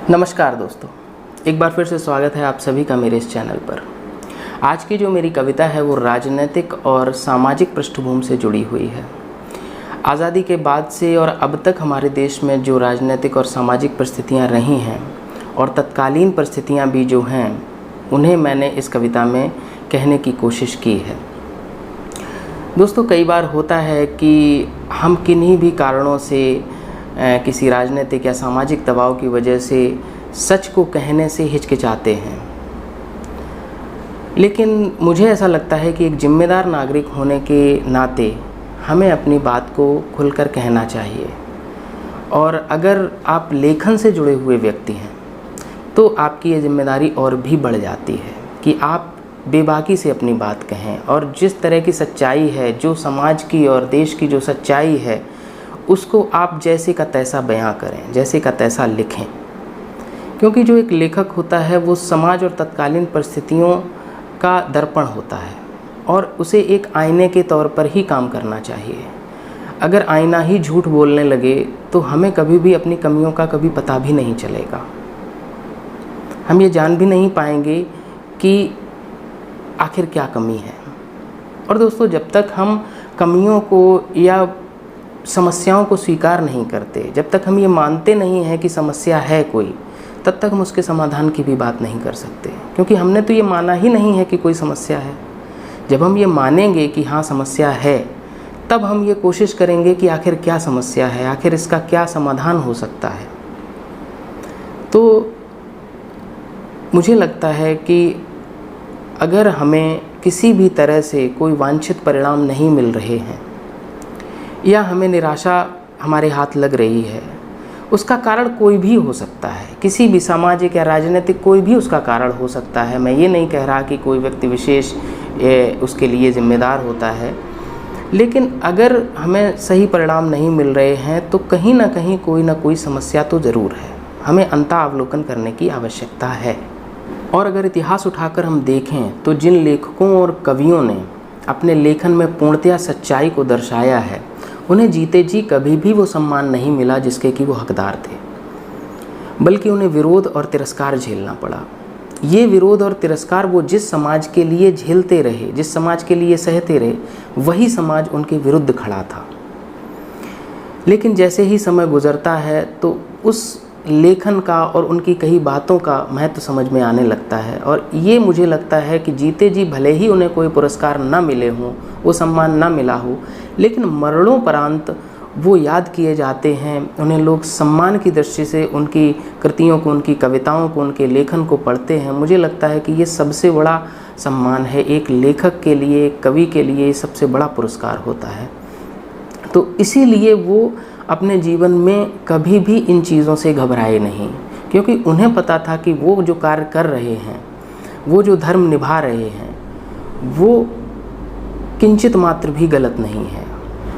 नमस्कार दोस्तों, एक बार फिर से स्वागत है आप सभी का मेरे इस चैनल पर। आज की जो मेरी कविता है वो राजनीतिक और सामाजिक पृष्ठभूमि से जुड़ी हुई है। आज़ादी के बाद से और अब तक हमारे देश में जो राजनीतिक और सामाजिक परिस्थितियां रही हैं और तत्कालीन परिस्थितियां भी जो हैं, उन्हें मैंने इस कविता में कहने की कोशिश की है। दोस्तों, कई बार होता है कि हम किन्हीं भी कारणों से किसी राजनीतिक या सामाजिक दबाव की वजह से सच को कहने से हिचकिचाते हैं, लेकिन मुझे ऐसा लगता है कि एक जिम्मेदार नागरिक होने के नाते हमें अपनी बात को खुलकर कहना चाहिए। और अगर आप लेखन से जुड़े हुए व्यक्ति हैं तो आपकी ये जिम्मेदारी और भी बढ़ जाती है कि आप बेबाकी से अपनी बात कहें और जिस तरह की सच्चाई है, जो समाज की और देश की जो सच्चाई है, उसको आप जैसे का तैसा बयां करें, जैसे का तैसा लिखें। क्योंकि जो एक लेखक होता है वो समाज और तत्कालीन परिस्थितियों का दर्पण होता है और उसे एक आईने के तौर पर ही काम करना चाहिए। अगर आईना ही झूठ बोलने लगे तो हमें कभी भी अपनी कमियों का कभी पता भी नहीं चलेगा। हम ये जान भी नहीं पाएंगे कि आखिर क्या कमी है। और दोस्तों, जब तक हम कमियों को या समस्याओं को स्वीकार नहीं करते, जब तक हम ये मानते नहीं हैं कि समस्या है कोई, तब तक हम उसके समाधान की भी बात नहीं कर सकते। क्योंकि हमने तो ये माना ही नहीं है कि कोई समस्या है। जब हम ये मानेंगे कि हाँ समस्या है, तब हम ये कोशिश करेंगे कि आखिर क्या समस्या है, आखिर इसका क्या समाधान हो सकता है। तो मुझे लगता है कि अगर हमें किसी भी तरह से कोई वांछित परिणाम नहीं मिल रहे हैं या हमें निराशा हमारे हाथ लग रही है, उसका कारण कोई भी हो सकता है, किसी भी सामाजिक या राजनीतिक कोई भी उसका कारण हो सकता है। मैं ये नहीं कह रहा कि कोई व्यक्ति विशेष उसके लिए जिम्मेदार होता है, लेकिन अगर हमें सही परिणाम नहीं मिल रहे हैं तो कहीं ना कहीं कोई ना कोई समस्या तो ज़रूर है। हमें अंतरावलोकन करने की आवश्यकता है। और अगर इतिहास उठाकर हम देखें तो जिन लेखकों और कवियों ने अपने लेखन में पूर्णतया सच्चाई को दर्शाया है, उन्हें जीते जी कभी भी वो सम्मान नहीं मिला जिसके कि वो हकदार थे, बल्कि उन्हें विरोध और तिरस्कार झेलना पड़ा। ये विरोध और तिरस्कार वो जिस समाज के लिए झेलते रहे, जिस समाज के लिए सहते रहे, वही समाज उनके विरुद्ध खड़ा था। लेकिन जैसे ही समय गुजरता है तो उस लेखन का और उनकी कही बातों का महत्व समझ में आने लगता है। और ये मुझे लगता है कि जीते जी भले ही उन्हें कोई पुरस्कार ना मिले हों, वो सम्मान ना मिला हो, लेकिन मरणोपरांत वो याद किए जाते हैं। उन्हें लोग सम्मान की दृष्टि से उनकी कृतियों को, उनकी कविताओं को, उनके लेखन को पढ़ते हैं। मुझे लगता है कि ये सबसे बड़ा सम्मान है एक लेखक के लिए, एक कवि के लिए, ये सबसे बड़ा पुरस्कार होता है। तो इसीलिए वो अपने जीवन में कभी भी इन चीज़ों से घबराए नहीं, क्योंकि उन्हें पता था कि वो जो कार्य कर रहे हैं, वो जो धर्म निभा रहे हैं, वो किंचित मात्र भी गलत नहीं है।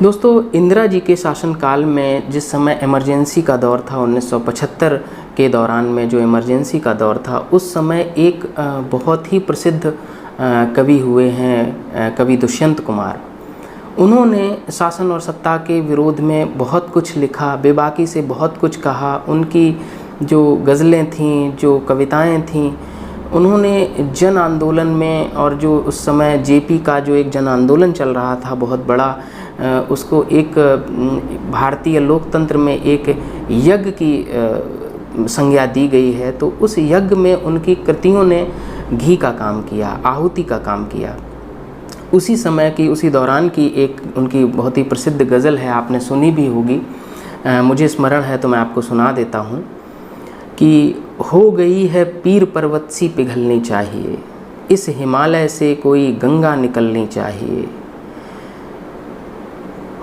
दोस्तों, इंदिरा जी के शासनकाल में जिस समय इमरजेंसी का दौर था, 1975 के दौरान में जो इमरजेंसी का दौर था, उस समय एक बहुत ही प्रसिद्ध कवि हुए हैं, कवि दुष्यंत कुमार। उन्होंने शासन और सत्ता के विरोध में बहुत कुछ लिखा, बेबाकी से बहुत कुछ कहा। उनकी जो गज़लें थीं, जो कविताएं थीं, उन्होंने जन आंदोलन में, और जो उस समय जेपी का जो एक जन आंदोलन चल रहा था बहुत बड़ा, उसको एक भारतीय लोकतंत्र में एक यज्ञ की संज्ञा दी गई है। तो उस यज्ञ में उनकी कृतियों ने घी का काम किया, आहुति का काम किया। उसी समय की, उसी दौरान की एक उनकी बहुत ही प्रसिद्ध गज़ल है, आपने सुनी भी होगी, मुझे स्मरण है तो मैं आपको सुना देता हूँ कि हो गई है पीर पर्वत सी पिघलनी चाहिए, इस हिमालय से कोई गंगा निकलनी चाहिए।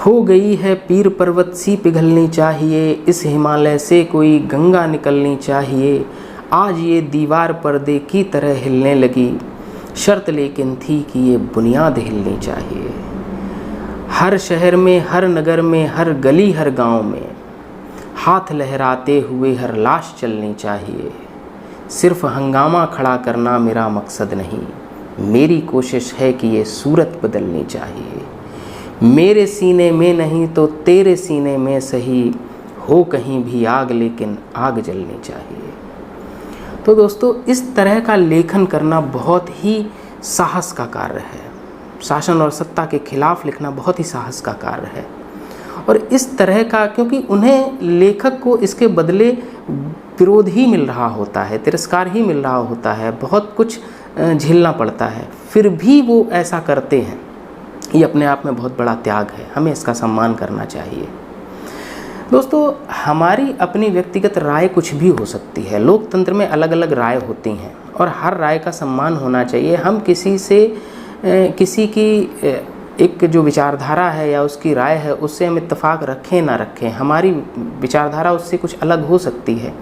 हो गई है पीर पर्वत सी पिघलनी चाहिए, इस हिमालय से कोई गंगा निकलनी चाहिए। आज ये दीवार पर्दे की तरह हिलने लगी, शर्त लेकिन थी कि ये बुनियाद हिलनी चाहिए। हर शहर में, हर नगर में, हर गली, हर गांव में हाथ लहराते हुए हर लाश चलनी चाहिए। सिर्फ हंगामा खड़ा करना मेरा मकसद नहीं, मेरी कोशिश है कि ये सूरत बदलनी चाहिए। मेरे सीने में नहीं तो तेरे सीने में सही, हो कहीं भी आग लेकिन आग जलनी चाहिए। तो दोस्तों, इस तरह का लेखन करना बहुत ही साहस का कार्य है। शासन और सत्ता के खिलाफ लिखना बहुत ही साहस का कार्य है। और इस तरह का, क्योंकि उन्हें लेखक को इसके बदले विरोध ही मिल रहा होता है, तिरस्कार ही मिल रहा होता है, बहुत कुछ झेलना पड़ता है, फिर भी वो ऐसा करते हैं। ये अपने आप में बहुत बड़ा त्याग है, हमें इसका सम्मान करना चाहिए। दोस्तों, हमारी अपनी व्यक्तिगत राय कुछ भी हो सकती है। लोकतंत्र में अलग अलग राय होती हैं और हर राय का सम्मान होना चाहिए। हम किसी की एक जो विचारधारा है या उसकी राय है, उससे हम इत्तेफाक रखें ना रखें, हमारी विचारधारा उससे कुछ अलग हो सकती है,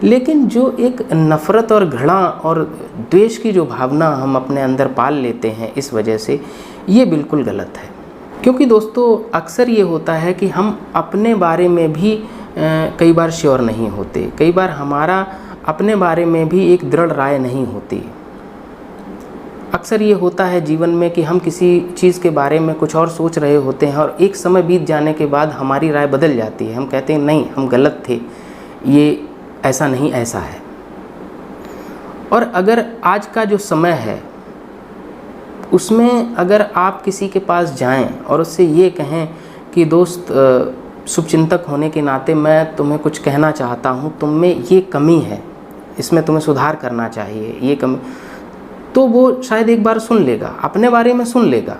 लेकिन जो एक नफ़रत और घृणा और द्वेष की जो भावना हम अपने अंदर पाल लेते हैं इस वजह से, ये बिल्कुल गलत है। क्योंकि दोस्तों, अक्सर ये होता है कि हम अपने बारे में भी कई बार श्योर नहीं होते, कई बार हमारा अपने बारे में भी एक दृढ़ राय नहीं होती। अक्सर ये होता है जीवन में कि हम किसी चीज़ के बारे में कुछ और सोच रहे होते हैं और एक समय बीत जाने के बाद हमारी राय बदल जाती है। हम कहते हैं नहीं, हम गलत थे, ये ऐसा नहीं, ऐसा है। और अगर आज का जो समय है उसमें अगर आप किसी के पास जाएं और उससे ये कहें कि दोस्त, शुभचिंतक होने के नाते मैं तुम्हें कुछ कहना चाहता हूँ, तुम में ये कमी है, इसमें तुम्हें सुधार करना चाहिए, ये कमी, तो वो शायद एक बार सुन लेगा, अपने बारे में सुन लेगा,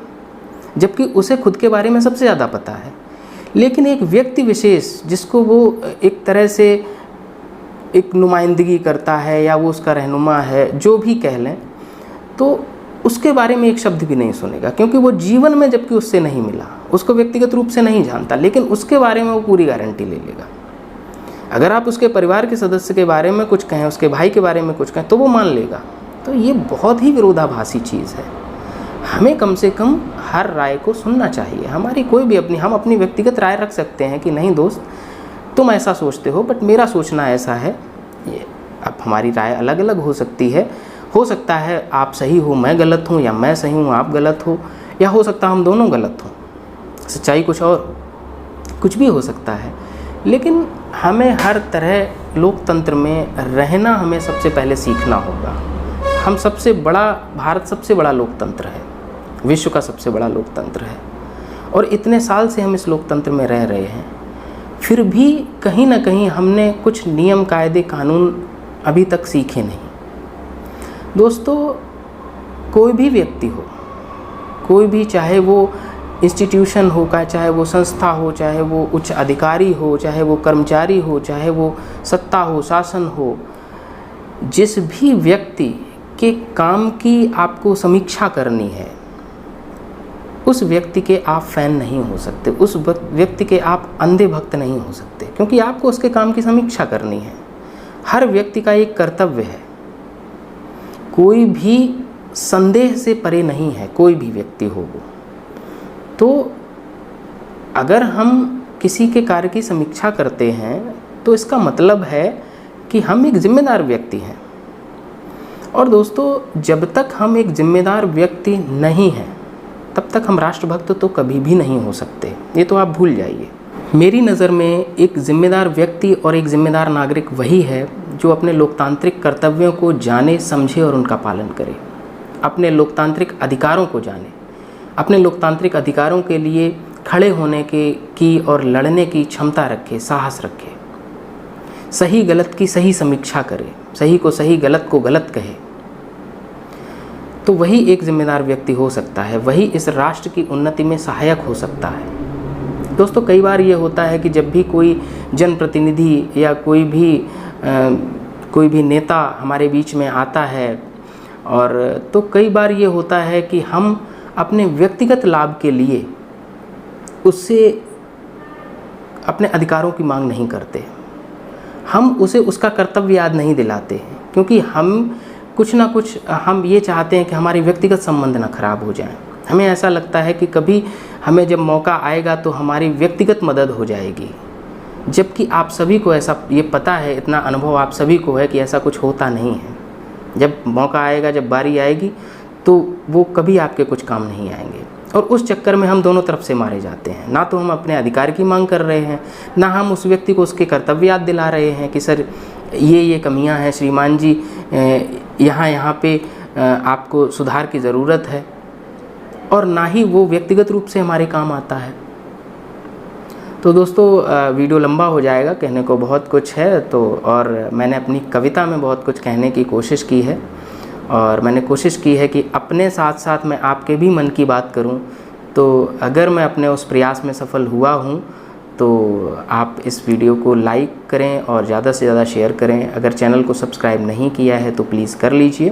जबकि उसे खुद के बारे में सबसे ज़्यादा पता है। लेकिन एक व्यक्ति विशेष जिसको वो एक तरह से एक नुमाइंदगी करता है या वो उसका रहनुमा है, जो भी कह लें, तो उसके बारे में एक शब्द भी नहीं सुनेगा, क्योंकि वो जीवन में जबकि उससे नहीं मिला, उसको व्यक्तिगत रूप से नहीं जानता, लेकिन उसके बारे में वो पूरी गारंटी ले लेगा। अगर आप उसके परिवार के सदस्य के बारे में कुछ कहें, उसके भाई के बारे में कुछ कहें, तो वो मान लेगा। तो ये बहुत ही विरोधाभासी चीज़ है। हमें कम से कम हर राय को सुनना चाहिए। हमारी कोई भी हम अपनी व्यक्तिगत राय रख सकते हैं कि नहीं दोस्त, तुम ऐसा सोचते हो, बट मेरा सोचना ऐसा है। ये अब हमारी राय अलग अलग हो सकती है। हो सकता है आप सही हो, मैं गलत हूँ, या मैं सही हूँ, आप गलत हो, या हो सकता है हम दोनों गलत हों, सच्चाई कुछ और, कुछ भी हो सकता है। लेकिन हमें हर तरह लोकतंत्र में रहना हमें सबसे पहले सीखना होगा। हम सबसे बड़ा, भारत सबसे बड़ा लोकतंत्र है, विश्व का सबसे बड़ा लोकतंत्र है, और इतने साल से हम इस लोकतंत्र में रह रहे हैं, फिर भी कहीं ना कहीं हमने कुछ नियम, कायदे, कानून अभी तक सीखे नहीं। दोस्तों, कोई भी व्यक्ति हो, कोई भी, चाहे वो इंस्टीट्यूशन हो, चाहे वो संस्था हो, चाहे वो उच्च अधिकारी हो, चाहे वो कर्मचारी हो, चाहे वो सत्ता हो, शासन हो, जिस भी व्यक्ति के काम की आपको समीक्षा करनी है, उस व्यक्ति के आप फैन नहीं हो सकते, उस व्यक्ति के आप अंधे भक्त नहीं हो सकते, क्योंकि आपको उसके काम की समीक्षा करनी है। हर व्यक्ति का एक कर्तव्य है, कोई भी संदेह से परे नहीं है, कोई भी व्यक्ति हो वो। तो अगर हम किसी के कार्य की समीक्षा करते हैं तो इसका मतलब है कि हम एक जिम्मेदार व्यक्ति हैं। और दोस्तों, जब तक हम एक जिम्मेदार व्यक्ति नहीं हैं, तब तक हम राष्ट्रभक्त तो कभी भी नहीं हो सकते, ये तो आप भूल जाइए। मेरी नज़र में एक जिम्मेदार व्यक्ति और एक जिम्मेदार नागरिक वही है जो अपने लोकतांत्रिक कर्तव्यों को जाने, समझे और उनका पालन करे, अपने लोकतांत्रिक अधिकारों को जाने, अपने लोकतांत्रिक अधिकारों के लिए खड़े होने की और लड़ने की क्षमता रखे, साहस रखे, सही गलत की सही समीक्षा करे, सही को सही, गलत को गलत कहे, तो वही एक जिम्मेदार व्यक्ति हो सकता है, वही इस राष्ट्र की उन्नति में सहायक हो सकता है। दोस्तों, कई बार ये होता है कि जब भी कोई जनप्रतिनिधि या कोई भी नेता हमारे बीच में आता है, और तो कई बार ये होता है कि हम अपने व्यक्तिगत लाभ के लिए उससे अपने अधिकारों की मांग नहीं करते, हम उसे उसका कर्तव्य याद नहीं दिलाते हैं, क्योंकि हम कुछ ना कुछ हम ये चाहते हैं कि हमारे व्यक्तिगत संबंध ना खराब हो जाएं। हमें ऐसा लगता है कि कभी हमें जब मौका आएगा तो हमारी व्यक्तिगत मदद हो जाएगी, जबकि आप सभी को ऐसा ये पता है, इतना अनुभव आप सभी को है कि ऐसा कुछ होता नहीं है। जब मौका आएगा, जब बारी आएगी, तो वो कभी आपके कुछ काम नहीं आएंगे। और उस चक्कर में हम दोनों तरफ से मारे जाते हैं। ना तो हम अपने अधिकार की मांग कर रहे हैं, ना हम उस व्यक्ति को उसके कर्तव्य याद दिला रहे हैं कि सर ये कमियां हैं श्रीमान जी, यहाँ पे आपको सुधार की ज़रूरत है, और ना ही वो व्यक्तिगत रूप से हमारे काम आता है। तो दोस्तों वीडियो लंबा हो जाएगा, कहने को बहुत कुछ है, तो और मैंने अपनी कविता में बहुत कुछ कहने की कोशिश की है, और मैंने कोशिश की है कि अपने साथ साथ मैं आपके भी मन की बात करूं। तो अगर मैं अपने उस प्रयास में सफल हुआ हूं तो आप इस वीडियो को लाइक करें और ज़्यादा से ज़्यादा शेयर करें। अगर चैनल को सब्सक्राइब नहीं किया है तो प्लीज़ कर लीजिए,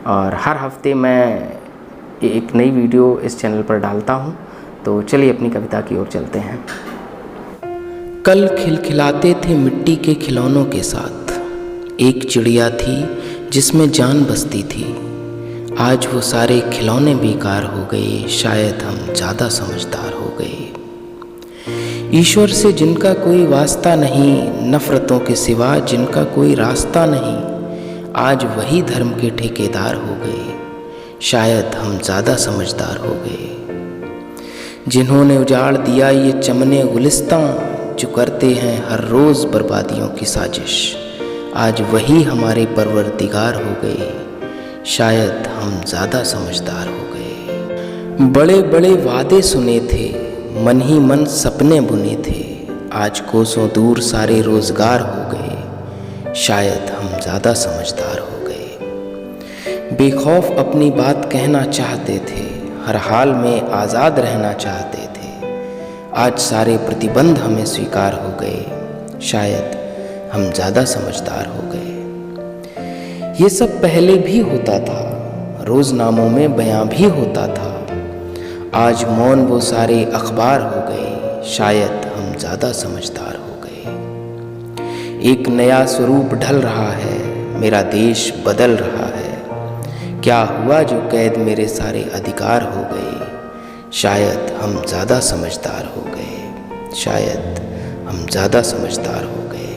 और हर हफ्ते मैं एक नई वीडियो इस चैनल पर डालता हूं। तो चलिए अपनी कविता की ओर चलते हैं। कल खिलखिलाते थे मिट्टी के खिलौनों के साथ, एक चिड़िया थी जिसमें जान बसती थी। आज वो सारे खिलौने बेकार हो गए, शायद हम ज़्यादा समझदार हो गए। ईश्वर से जिनका कोई वास्ता नहीं, नफ़रतों के सिवा जिनका कोई रास्ता नहीं, आज वही धर्म के ठेकेदार हो गए, शायद हम ज़्यादा समझदार हो गए। जिन्होंने उजाड़ दिया ये चमने गुलिस्तां, जो करते हैं हर रोज़ बर्बादियों की साजिश, आज वही हमारे परवरदिगार हो गए, शायद हम ज़्यादा समझदार हो गए। बड़े बड़े वादे सुने थे, मन ही मन सपने बुने थे, आज कोसों दूर सारे रोज़गार हो गए, शायद हम ज़्यादा समझदार हो गए। बेखौफ अपनी बात कहना चाहते थे, हर हाल में आज़ाद रहना चाहते थे, आज सारे प्रतिबंध हमें स्वीकार हो गए, शायद हम ज़्यादा समझदार हो गए। ये सब पहले भी होता था, रोज़नामों में बयां भी होता था, आज मौन वो सारे अखबार हो गए, शायद हम ज़्यादा समझदार हो गए। एक नया स्वरूप ढल रहा है, मेरा देश बदल रहा है, क्या हुआ जो कैद मेरे सारे अधिकार हो गए, शायद हम ज़्यादा समझदार हो गए, शायद हम ज़्यादा समझदार हो गए।